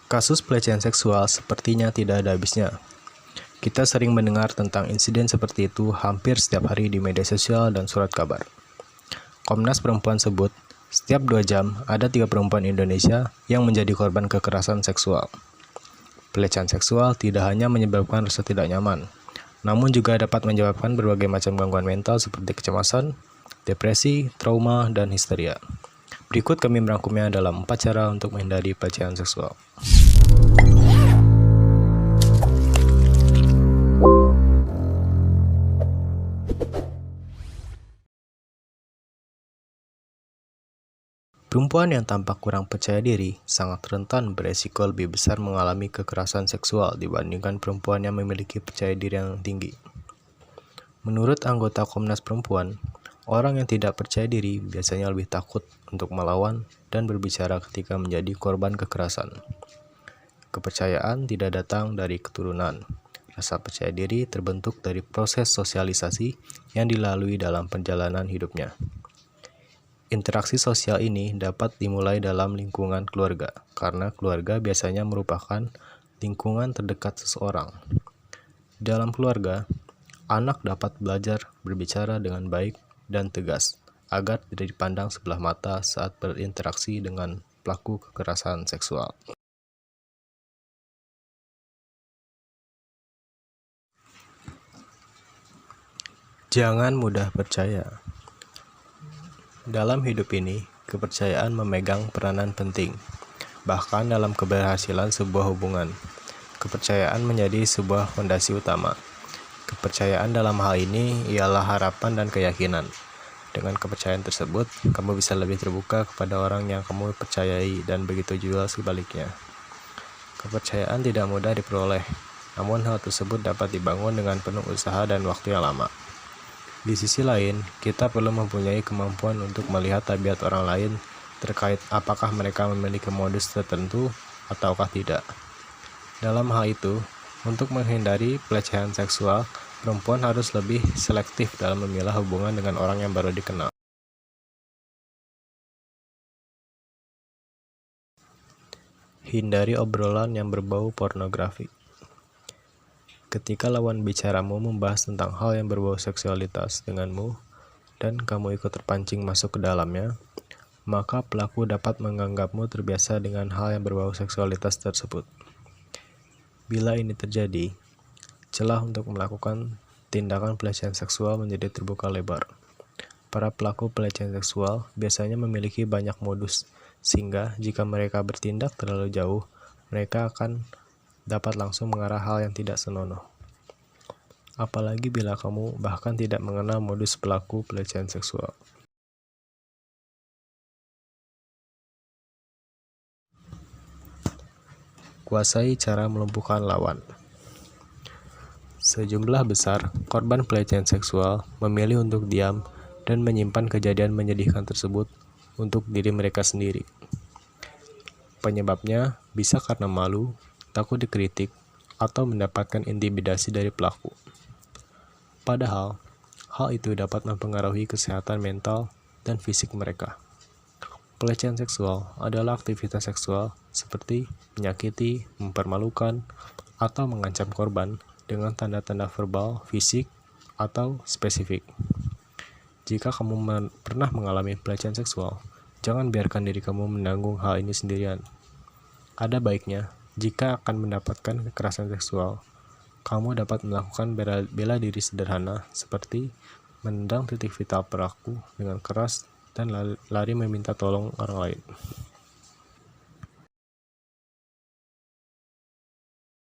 Kasus pelecehan seksual sepertinya tidak ada habisnya. Kita sering mendengar tentang insiden seperti itu hampir setiap hari di media sosial dan surat kabar. Komnas Perempuan sebut, setiap 2 jam ada 3 perempuan Indonesia yang menjadi korban kekerasan seksual. Pelecehan seksual tidak hanya menyebabkan rasa tidak nyaman, namun juga dapat menyebabkan berbagai macam gangguan mental seperti kecemasan, depresi, trauma, dan histeria. Berikut kami merangkumnya dalam 4 cara untuk menghindari pelecehan seksual. Perempuan yang tampak kurang percaya diri sangat rentan beresiko lebih besar mengalami kekerasan seksual dibandingkan perempuan yang memiliki percaya diri yang tinggi. Menurut anggota Komnas Perempuan, orang yang tidak percaya diri biasanya lebih takut untuk melawan dan berbicara ketika menjadi korban kekerasan. Kepercayaan tidak datang dari keturunan. Rasa percaya diri terbentuk dari proses sosialisasi yang dilalui dalam perjalanan hidupnya. Interaksi sosial ini dapat dimulai dalam lingkungan keluarga, karena keluarga biasanya merupakan lingkungan terdekat seseorang. Dalam keluarga, anak dapat belajar berbicara dengan baik dan tegas, agar tidak dipandang sebelah mata saat berinteraksi dengan pelaku kekerasan seksual. Jangan mudah percaya. Dalam hidup ini, kepercayaan memegang peranan penting. Bahkan dalam keberhasilan sebuah hubungan, kepercayaan menjadi sebuah fondasi utama. Kepercayaan dalam hal ini ialah harapan dan keyakinan. Dengan kepercayaan tersebut, kamu bisa lebih terbuka kepada orang yang kamu percayai dan begitu juga sebaliknya. Kepercayaan tidak mudah diperoleh, namun hal tersebut dapat dibangun dengan penuh usaha dan waktu yang lama. Di sisi lain, kita perlu mempunyai kemampuan untuk melihat tabiat orang lain terkait apakah mereka memiliki modus tertentu ataukah tidak. Dalam hal itu, untuk menghindari pelecehan seksual, perempuan harus lebih selektif dalam memilah hubungan dengan orang yang baru dikenal. Hindari obrolan yang berbau pornografi. Ketika lawan bicaramu membahas tentang hal yang berbau seksualitas denganmu, dan kamu ikut terpancing masuk ke dalamnya, maka pelaku dapat menganggapmu terbiasa dengan hal yang berbau seksualitas tersebut. Bila ini terjadi, celah untuk melakukan tindakan pelecehan seksual menjadi terbuka lebar. Para pelaku pelecehan seksual biasanya memiliki banyak modus, sehingga jika mereka bertindak terlalu jauh, mereka akan dapat langsung mengarah hal yang tidak senonoh. Apalagi bila kamu bahkan tidak mengenal modus pelaku pelecehan seksual. Kuasai cara melumpuhkan lawan. Sejumlah besar korban pelecehan seksual memilih untuk diam dan menyimpan kejadian menyedihkan tersebut untuk diri mereka sendiri. Penyebabnya bisa karena malu, takut dikritik, atau mendapatkan intimidasi dari pelaku. Padahal, hal itu dapat mempengaruhi kesehatan mental dan fisik mereka. Pelecehan seksual adalah aktivitas seksual seperti menyakiti, mempermalukan, atau mengancam korban dengan tanda-tanda verbal, fisik, atau spesifik. Jika kamu pernah mengalami pelecehan seksual, jangan biarkan diri kamu menanggung hal ini sendirian. Ada baiknya, jika akan mendapatkan kekerasan seksual, kamu dapat melakukan bela diri sederhana seperti menendang titik vital pelaku dengan keras dan lari meminta tolong orang lain.